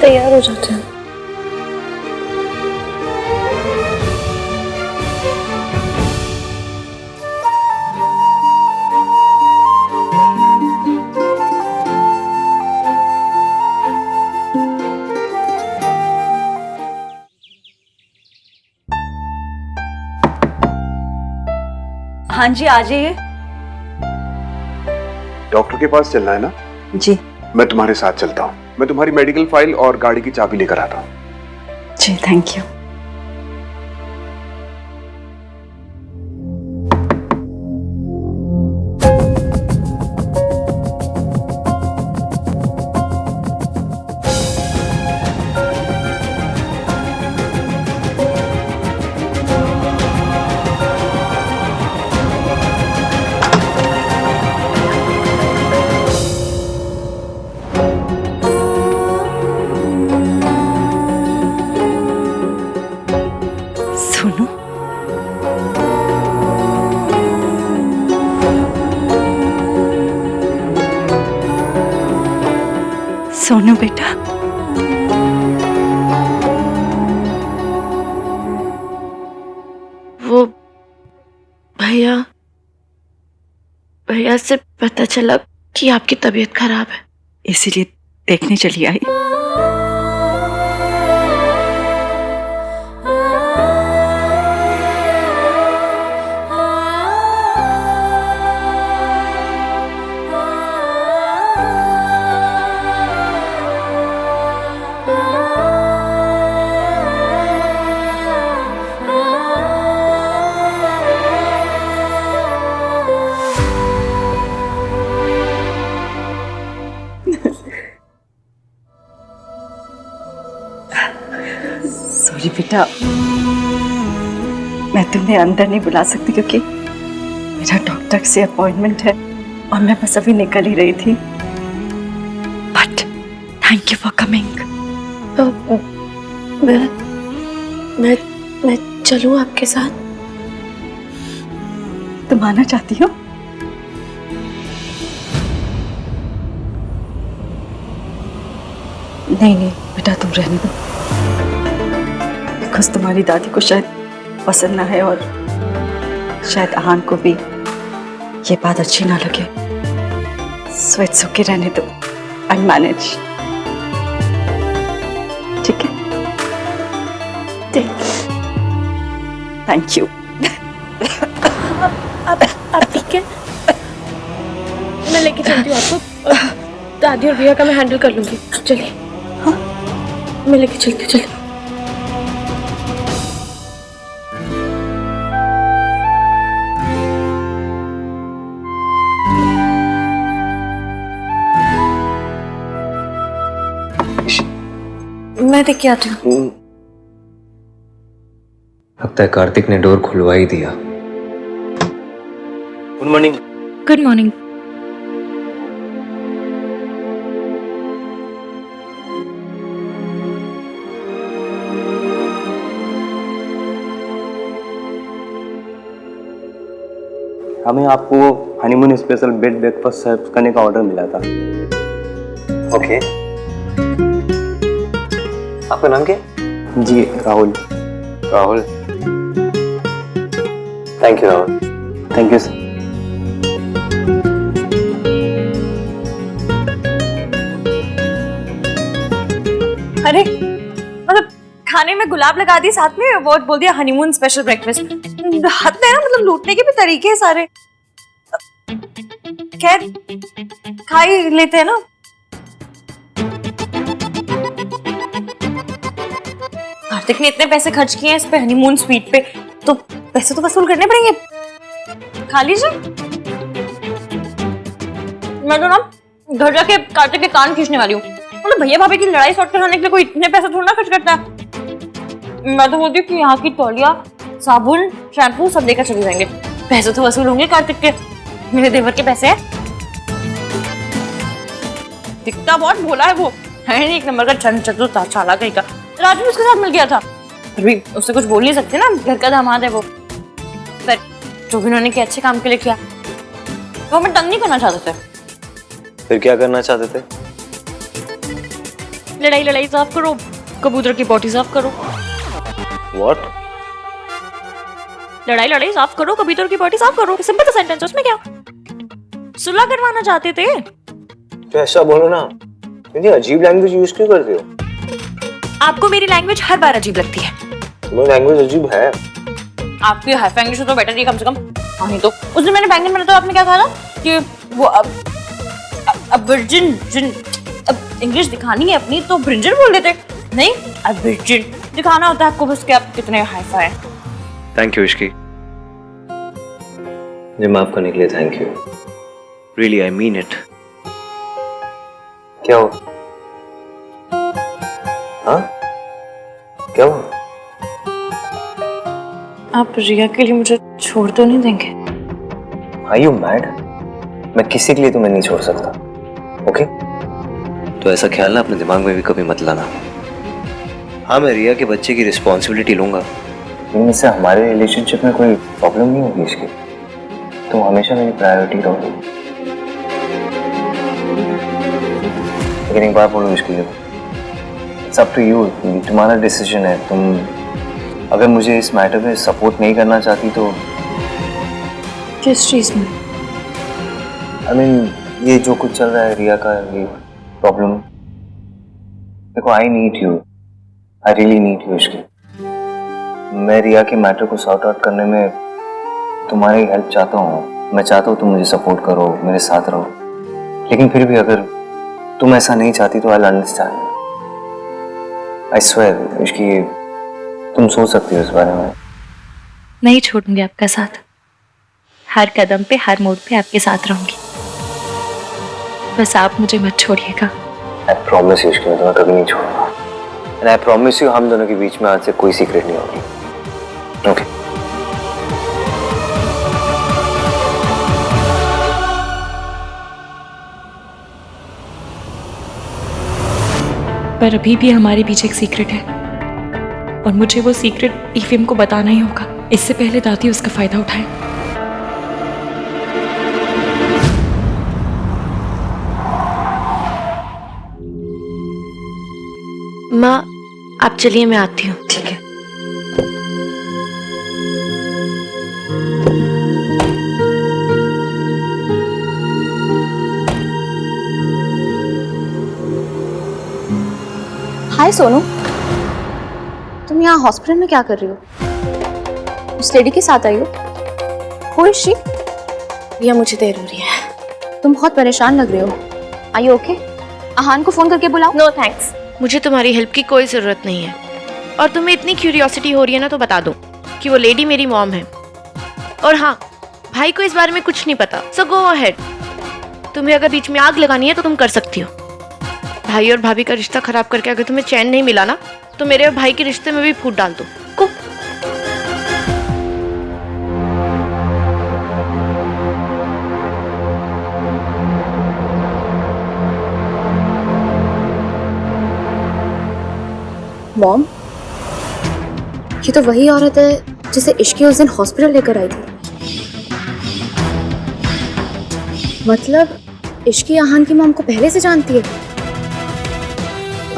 तैयार हो जाते हैं। हाँ जी, आ जाइए। डॉक्टर के पास चलना है ना? जी मैं तुम्हारे साथ चलता हूँ। मैं तुम्हारी मेडिकल फाइल और गाड़ी की चाबी लेकर आता हूँ। जी, थैंक यू। सोनू, सोनू बेटा, वो भैया भैया से पता चला कि आपकी तबीयत खराब है। इसीलिए देखने चली आई। सॉरी बेटा, मैं तुम्हें अंदर नहीं बुला सकती क्योंकि मेरा डॉक्टर से अपॉइंटमेंट है और मैं बस अभी निकल ही रही थी। But thank you for coming. मैं चलूं आपके साथ? तुम आना चाहती हो? नहीं बेटा, तुम रहने दो। बिकॉज तुम्हारी दादी को शायद पसंद ना है और शायद आहान को भी ये बात अच्छी ना लगे। सो इट्स ओके, रहने दो। I manage. ठीक है? Thank you. आप ठीक है? मैं लेके चलती हूँ आपको। दादी और भैया का मैं हैंडल कर लूंगी। चलिए। हाँ, मैं लेके चलती हूँ। चलिए। मैं देख के आती हूँ। लगता है कार्तिक ने डोर खुलवा ही दिया। Good morning. Good morning. हमें आपको honeymoon special bed breakfast serve करने का ऑर्डर मिला था। ओके। आपका नाम क्या? जी, Rahul. Rahul. Thank you Rahul. Thank you sir. अरे मतलब खाने में गुलाब लगा दी, साथ में वो बोल दिया हनीमून स्पेशल ब्रेकफास्ट। हद है ना, मतलब लूटने के भी तरीके हैं सारे। खैर, खा ही लेते हैं ना। कार्तिक ने इतने पैसे खर्च किए हैं इस पे हनीमून स्वीट पे, तो पैसे तो वसूल करने पड़ेंगे। खा लीजिए। मैं तो ना घर जाके कार्तिक के कान खींचने वाली हूँ। मतलब भैया भाभी की लड़ाई सॉर्ट कराने के लिए कोई इतने पैसे थोड़ा ना खर्च करता है। मैं तो बोलती हूँ कि यहाँ की तौलिया, साबुन, शैम्पू सब लेकर चले जाएंगे। पैसे तो वसूल होंगे कार्तिक के, मेरे देवर के पैसे हैं। दिखता बहुत भोला है वो, है नहीं एक नंबर का छन चतुर चालाक कहीं का। राजू उसके साथ मिल गया था, फिर भी उससे कुछ बोल नहीं सकते ना, घर का दामाद है वो। पर जो भी उन्होंने किया अच्छे काम के लिए किया, वो हमें तंग नहीं करना चाहते थे। फिर क्या करना चाहते थे? लड़ाई लड़ाई साफ करो, कबूतर की बॉडी साफ करो। व्हाट? लड़ाई लड़ाई साफ करो, कबूतर की बॉडी साफ करो। सिंपल सा सेंटेंस, उसमें क्या? सुलह करवाना चाहते थे? तो ऐसा बोलो ना, इतनी अजीब लैंग्वेज यूज क्यों करते हो? आपको मेरी लैंग्वेज हर बार अजीब लगती है। तुम्हारी लैंग्वेज अजीब है। आपकी हाई इंग्लिश तो बेटर है कम से कम। हाँ, नहीं तो उस दिन मैंने बैंगन बनाया तो आपने क्या कहा था कि वो अब वर्जिन जिन अब इंग्लिश दिखानी है अपनी तो ब्रिंजल बोल देते। नहीं, अब वर्जिन दिखाना होता है आपको बस कि आप कितने हाई फाई हैं। थैंक यू इश्की, मुझे माफ करने के लिए thank you. Really I mean it. क्या हो? हाँ, क्या हुआ? आप रिया के लिए मुझे छोड़ तो नहीं देंगे? Are you mad? मैं किसी के लिए तुम्हें नहीं छोड़ सकता, ओके? तो ऐसा ख्याल ना अपने दिमाग में भी कभी मत लाना। हाँ, मैं रिया के बच्चे की रिस्पॉन्सिबिलिटी लूंगा, लेकिन इससे हमारे रिलेशनशिप में कोई प्रॉब्लम नहीं होगी इसकी। तुम हमेशा मेरी प्रायोरिटी रहोगी। लेकिन एक बात बोलो इसके लिए, इट्स अप टू यू, तुम्हारा डिसीजन है। तुम अगर मुझे इस मैटर में सपोर्ट नहीं करना चाहती तो किस चीज में? I mean, ये जो कुछ चल रहा है रिया का, ये प्रॉब्लम, देखो I need you, I really need you इसकी। मैं रिया के मैटर को सॉर्ट आउट करने में तुम्हारी हेल्प चाहता हूँ। मैं चाहता हूँ तुम मुझे सपोर्ट करो, मेरे साथ रहो, लेकिन फिर भी अगर तुम ऐसा नहीं चाहती तो आई अंडरस्टैंड। आई स्वेयर इसकी, तुम सोच सकती हो इस बारे में। नहीं छोड़ूंगी आपका साथ, हर कदम पे हर मोड़ पे आपके साथ रहूंगी, बस आप मुझे मत छोड़िएगा। आई प्रॉमिस यू इसकी, मैं तुम्हें कभी नहीं छोड़ूंगा। एंड आई प्रॉमिस यू हम दोनों के बीच में आज से कोई सीक्रेट नहीं होगी, ओके? पर अभी भी हमारे बीच एक सीक्रेट है और मुझे वो सीक्रेट ईफिम को बताना ही होगा, इससे पहले दादी उसका फायदा उठाए। माँ आप चलिए, मैं आती हूँ। ठीक है। हाय सोनू, तुम यहाँ हॉस्पिटल में क्या कर रही हो? उस लेडी के साथ आई हो? Who is she? भैया मुझे देर हो रही है। तुम बहुत परेशान लग रहे हो। Are you okay? आहान को फोन करके बुलाओ। नो थैंक्स, मुझे तुम्हारी हेल्प की कोई ज़रूरत नहीं है। और तुम्हें इतनी क्यूरियोसिटी हो रही है ना तो बता दो कि वो लेडी मेरी मॉम है। और हाँ, भाई को इस बारे में कुछ नहीं पता, सो गो अहेड। तुम्हें अगर बीच में आग लगानी है तो तुम कर सकती हो। भाई और भाभी का रिश्ता खराब करके अगर तुम्हें चैन नहीं मिला ना तो मेरे और भाई के रिश्ते में भी फूट डाल दो। को मॉम, ये तो वही औरत है जिसे इश्की उस दिन हॉस्पिटल लेकर आई थी। मतलब इश्की आहान की मॉम को पहले से जानती है।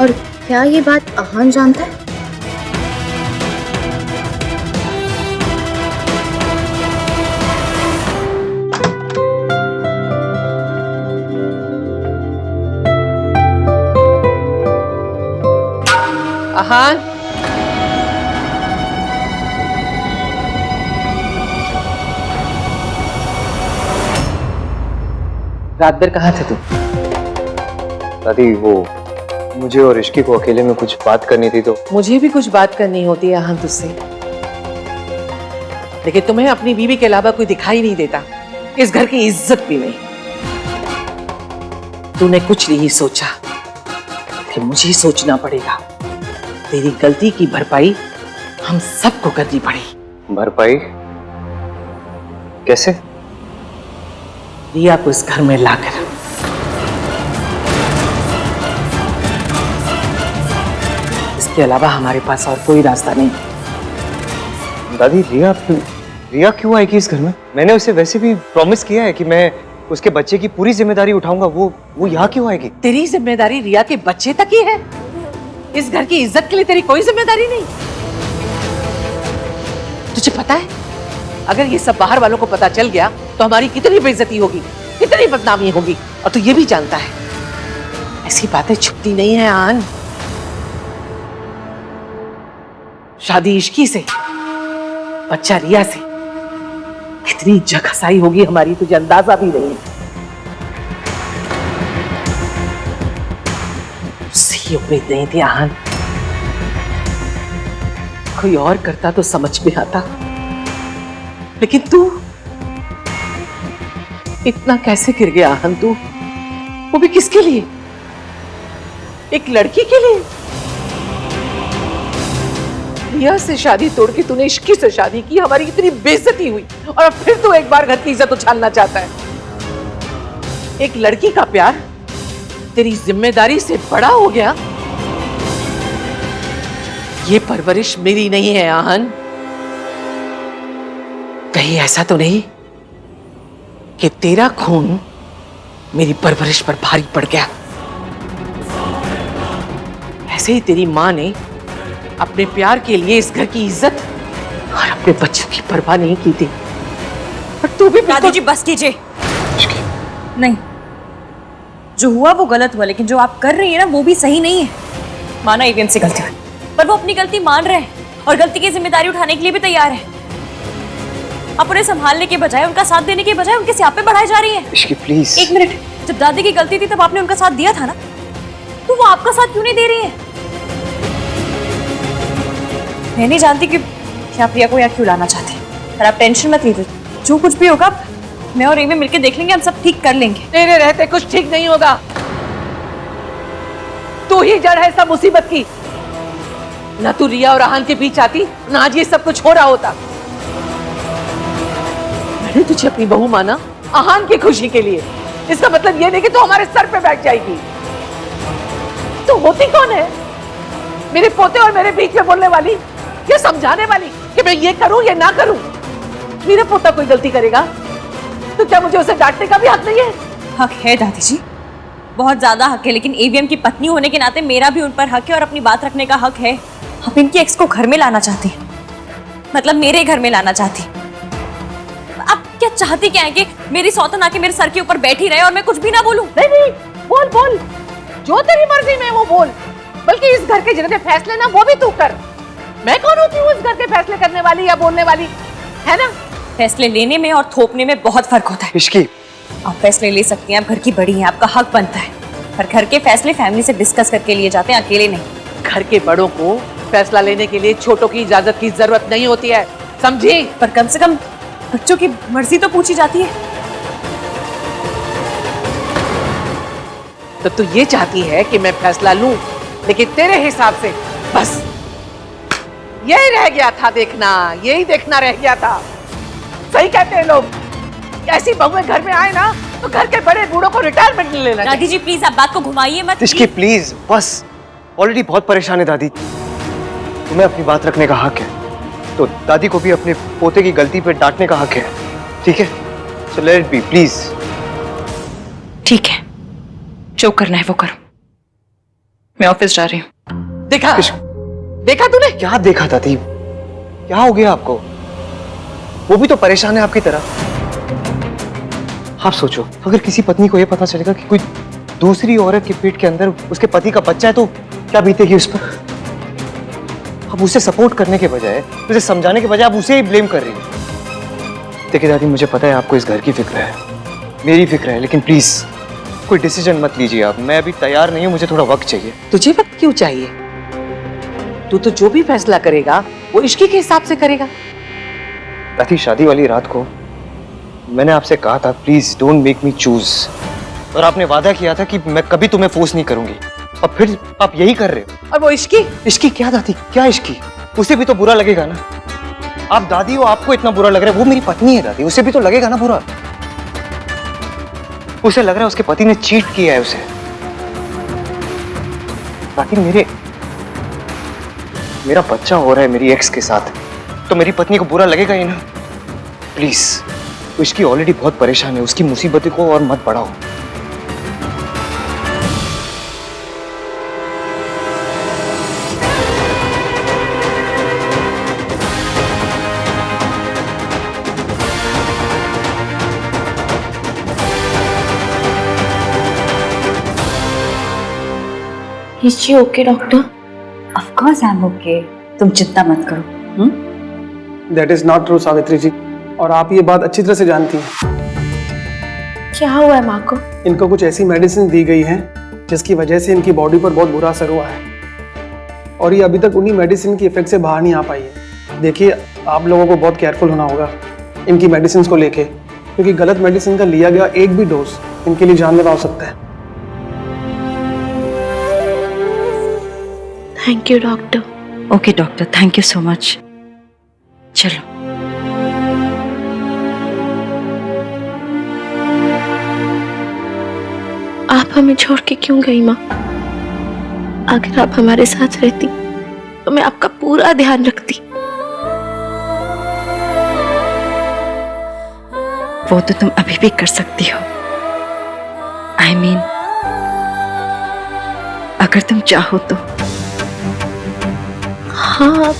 और क्या ये बात आहान जानता है? आहान, रात भर कहाँ थे तुम? दादी वो मुझे और इश्की को अकेले में कुछ बात करनी थी तो। मुझे भी कुछ बात करनी होती है आहान तुझसे, लेकिन तुम्हें अपनी बीवी के अलावा कोई दिखाई नहीं देता, इस घर की इज्जत भी नहीं। तूने कुछ नहीं सोचा कि मुझे ही सोचना पड़ेगा। तेरी गलती की भरपाई हम सबको करनी पड़ी। भरपाई कैसे? रिया को इस घर में लाकर। इसके अलावा हमारे पास और कोई रास्ता नहीं। दादी रिया क्यों आएगी इस घर में? मैंने उसे वैसे भी प्रॉमिस किया है कि मैं उसके बच्चे की पूरी जिम्मेदारी उठाऊंगा। वो यहाँ क्यों आएगी? तेरी जिम्मेदारी रिया के बच्चे तक ही है। इस घर की इज्जत के लिए तेरी कोई जिम्मेदारी नहीं? तुझे पता है अगर ये सब बाहर वालों को पता चल गया तो हमारी कितनी बेइज्जती होगी, कितनी बदनामी होगी। और तू ये भी जानता है ऐसी बातें छुपती नहीं है आन। शादी इश्की से, बच्चा रिया से कितनी जगहसाई होगी हमारी, तुझे अंदाजा भी नहीं है। उससे उम्मीद नहीं थी आन, कोई और करता तो समझ में आता, लेकिन तू इतना कैसे गिर गया आहन तू? वो भी किसके लिए? एक लड़की के लिए। रिया से शादी तोड़ के तूने इश्की से शादी की, हमारी इतनी बेइज्जती हुई और अब फिर तू एक बार घर की इज्जत उछालना चाहता है। एक लड़की का प्यार तेरी जिम्मेदारी से बड़ा हो गया। ये परवरिश मेरी नहीं है आहन। कहीं ऐसा तो नहीं कि तेरा खून मेरी परवरिश पर भारी पड़ गया? ऐसे ही तेरी मां ने अपने प्यार के लिए इस घर की इज्जत और अपने बच्चों की परवाह नहीं की थी, और तू भी दादी जी बस कीजिए। नहीं, जो हुआ वो गलत हुआ, लेकिन जो आप कर रही है ना वो भी सही नहीं है। माना ईवीएम से गलती हुई, पर वो अपनी गलती मान रहे हैं और गलती की जिम्मेदारी उठाने के लिए भी तैयार है। आप उन्हें संभालने के बजाय, उनका साथ देने के बजाय उनके स्यापे बढ़ाए जा रही है। इश्की प्लीज। एक मिनट, जब दादी की गलती थी तब आपने उनका साथ दिया था ना, तो वो आपका साथ क्यों नहीं दे रही है? मैं नहीं जानती कि आप प्रिया को यहाँ क्यों लाना चाहते हैं, पर आप टेंशन मत लीजिए, जो कुछ भी होगा मैं और एवी मिलकर देख लेंगे, हम सब ठीक कर लेंगे। तेरे रहते कुछ ठीक नहीं होगा। तू ही जड़ है सब मुसीबत की। ना तू रिया और आहन के बीच आती, ना आज ये सब कुछ हो रहा होता। मैंने तुझे अपनी बहू माना आहन की खुशी के लिए, इसका मतलब ये नहीं कि तू हमारे सर पे बैठ जाएगी। तू होती कौन है? मेरे पोते और मेरे बीच में बोलने वाली, ये समझाने वाली कि मैं ये करूं ये ना करूं। मेरा पोता कोई गलती करेगा तो क्या मुझे उसे डांटने का भी हक नहीं है? हक है दादी जी, बहुत ज्यादा हक है, लेकिन एवीएम की पत्नी होने के नाते मेरा भी उन पर हक है और अपनी बात रखने का हक है। आप इनकी एक्स को घर में लाना चाहती हैं, मतलब मेरे घर में लाना चाहती हैं। आप क्या चाहती क्या है कि मेरी सौतन आके मेरे सर के ऊपर बैठी रहे और मैं कुछ भी ना बोलूं? नहीं नहीं, बोल बोल, जो तेरी मर्जी में वो बोल, बल्कि इस घर के जितने फैसले ना वो भी तू कर। मैं कौन होती हूँ इस घर के फैसले करने वाली या बोलने वाली, है ना? फैसले लेने में और थोपने में बहुत फर्क होता है। इश्की, आप फैसले ले सकती हैं, आप घर की बड़ी हैं, आपका हक बनता है, पर घर के फैसले फैमिली से डिस्कस करके लिए जाते हैं, अकेले नहीं। घर के बड़ों को फैसला लेने के लिए छोटों की इजाजत की जरूरत नहीं होती है, समझी? पर कम से कम बच्चों की मर्जी तो पूछी जाती है। तो तू ये चाहती है कि मैं फैसला लूं, लेकिन तेरे हिसाब से बस यही रह गया था देखना, यही देखना रह गया था। सही कहते हैं लोग, ऐसी बहुएं घर में आए ना तो घर के बड़े बूढ़ों को रिटायरमेंट ले लेना। दादी जी प्लीज आप बात को घुमाइए मत। इश्की प्लीज बस, ऑलरेडी बहुत परेशान है दादी। तुम्हें अपनी बात रखने का हक है, तो दादी को भी अपने पोते की गलती पे डांटने का हक है, ठीक है? So let it be please. ठीक है, जो करना है वो करो, मैं ऑफिस जा रही हूँ। देखा देखा तूने? क्या देखा दादी? क्या हो गया आपको? वो भी तो परेशान है आपकी तरह। आप सोचो, अगर किसी पत्नी को यह पता चलेगा कि कोई दूसरी औरत के पेट के अंदर उसके पति का बच्चा है तो क्या बीतेगी उस पर? अब उसे सपोर्ट करने के बजाय, उसे समझाने के बजाय आप उसे ही ब्लेम कर रही हो। देखिए दादी, मुझे पता है आपको इस घर की फिक्र है, मेरी फिक्र है, लेकिन प्लीज कोई डिसीजन मत लीजिए आप। मैं अभी तैयार नहीं हूं, मुझे थोड़ा वक्त चाहिए। तुझे वक्त क्यों चाहिए? तू तो जो भी फैसला करेगा वो इश्की के हिसाब से करेगा। दादी, शादी वाली रात को मैंने आपसे कहा था please don't make me choose, और आपने वादा किया था कि मैं कभी तुम्हें फोर्स नहीं करूंगी, और फिर आप यही कर रहे हो। और वो इश्की? इश्की क्या दादी, क्या इश्की? उसे भी तो बुरा लगेगा ना। आप दादी हो, आपको इतना बुरा लग रहा है, वो मेरी पत्नी है दादी, उसे भी तो लगेगा ना बुरा। उसे लग रहा है उसके पति ने चीट किया है उसे। दादी, मेरा बच्चा हो रहा है मेरी एक्स के साथ, तो मेरी पत्नी को बुरा लगेगा ही ना। प्लीज, उसकी ऑलरेडी बहुत परेशान है, उसकी मुसीबतों को और मत बढ़ाओ। Is she okay doctor? Of course I am okay, तुम चिंता मत करो। That is not true Savitri ji, और आप ये बात अच्छी तरह से जानती हैं। क्या हुआ है माँ को? इनको कुछ ऐसी मेडिसिन दी गई हैं जिसकी वजह से इनकी बॉडी पर बहुत बुरा असर हुआ है, और ये अभी तक उन्हीं मेडिसिन की इफेक्ट से बाहर नहीं आ पाई है। देखिए, आप लोगों को बहुत केयरफुल होना होगा इनकी मेडिसिन को लेके, क्योंकि गलत मेडिसिन का लिया गया एक भी डोज इनके लिए जानलेवा हो सकता है। Thank you doctor. Okay doctor, thank you so much. चलो। आप हमें छोड़ के क्यों गई माँ? अगर आप हमारे साथ रहती तो मैं आपका पूरा ध्यान रखती। वो तो तुम अभी भी कर सकती हो। I mean, अगर तुम चाहो तो। हाँ,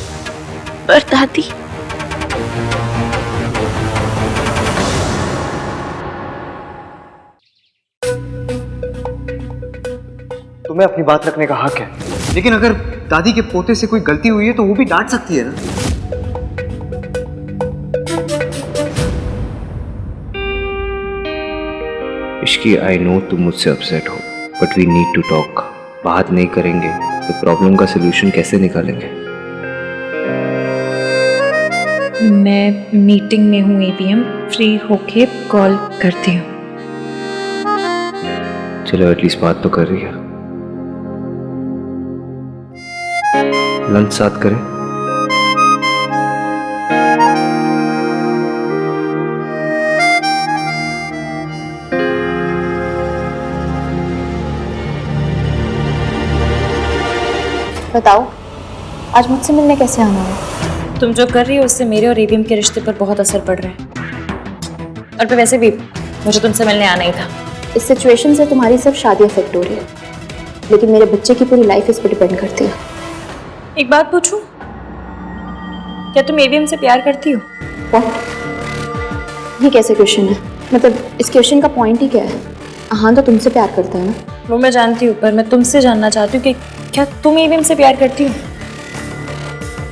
पर दादी, तुम्हें अपनी बात रखने का हक है, लेकिन अगर दादी के पोते से कोई गलती हुई है तो वो भी डांट सकती है ना। इश्की, आई नो तुम मुझसे अपसेट हो, but we need to talk. बात नहीं करेंगे तो प्रॉब्लम का सलूशन कैसे निकालेंगे? मैं मीटिंग में हूँ एबीएम, फ्री होके कॉल करती हूँ। चलो, एटलीस्ट बात तो कर रही है। लंच साथ करें? बताओ, आज मुझसे मिलने कैसे आना है? तुम जो कर रही हो उससे मेरे और एबीएम के रिश्ते पर बहुत असर पड़ रहा है। और फिर वैसे भी मुझे तुमसे मिलने आना ही था। इस सिचुएशन से तुम्हारी सब शादी अफेक्ट हो रही है, लेकिन मेरे बच्चे की पूरी लाइफ इस पर डिपेंड करती है। एक बात पूछूं, क्या तुम एबीएम से प्यार करती हो? व्हाट? ये कैसे क्वेश्चन है? मतलब इस क्वेश्चन का पॉइंट ही क्या है? हाँ, तो तुमसे प्यार करता है ना? वो मैं जानती हूँ, पर मैं तुमसे जानना चाहती हूँ कि क्या तुम एबीएम से प्यार करती हो?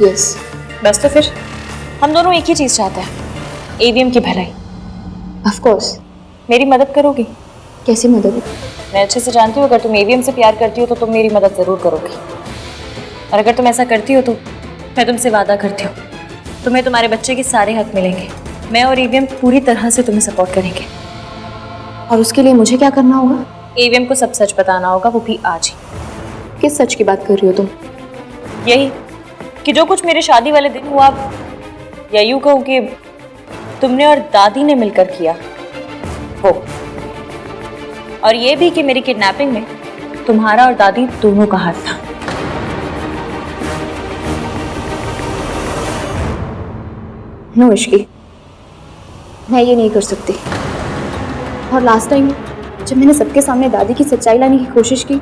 यस। बस तो फिर हम दोनों एक ही चीज़ चाहते हैं, एबीएम की भलाई। Of course. मेरी मदद करोगी? कैसी मदद? मैं अच्छे से जानती हूँ अगर तुम एबीएम से प्यार करती हो तो तुम मेरी मदद ज़रूर करोगी, और अगर तुम ऐसा करती हो तो मैं तुमसे वादा करती हूँ तुम्हें तुम्हारे बच्चे के सारे हक मिलेंगे। मैं और एबीएम पूरी तरह से तुम्हें सपोर्ट करेंगे। और उसके लिए मुझे क्या करना होगा? एबीएम को सब सच बताना होगा, वो भी आज ही। किस सच की बात कर रही हो तुम? यही कि जो कुछ मेरे शादी वाले दिन हुआ, या यूँ कहूँ कि तुमने और दादी ने मिलकर किया वो, और ये भी कि मेरी किडनैपिंग में तुम्हारा और दादी दोनों का हाथ था। नो इश्की, मैं ये नहीं कर सकती। और लास्ट टाइम जब मैंने सबके सामने दादी की सच्चाई लाने की कोशिश की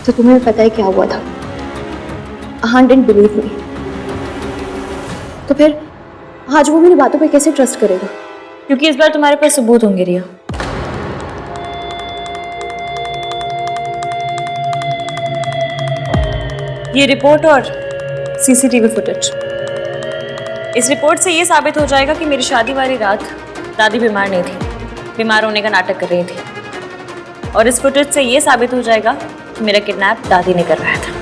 तो तुम्हें भी पता है क्या हुआ था। आहान डिडंट बिलीव मी। तो फिर आज वो मेरी बातों पे कैसे ट्रस्ट करेगा? क्योंकि इस बार तुम्हारे पास सबूत होंगे रिया। ये रिपोर्ट और सीसीटीवी फुटेज। इस रिपोर्ट से ये साबित हो जाएगा कि मेरी शादी वाली रात दादी बीमार नहीं थी, बीमार होने का नाटक कर रही थी। और इस फुटेज से ये साबित हो जाएगा कि मेरा किडनैप दादी ने करवाया था।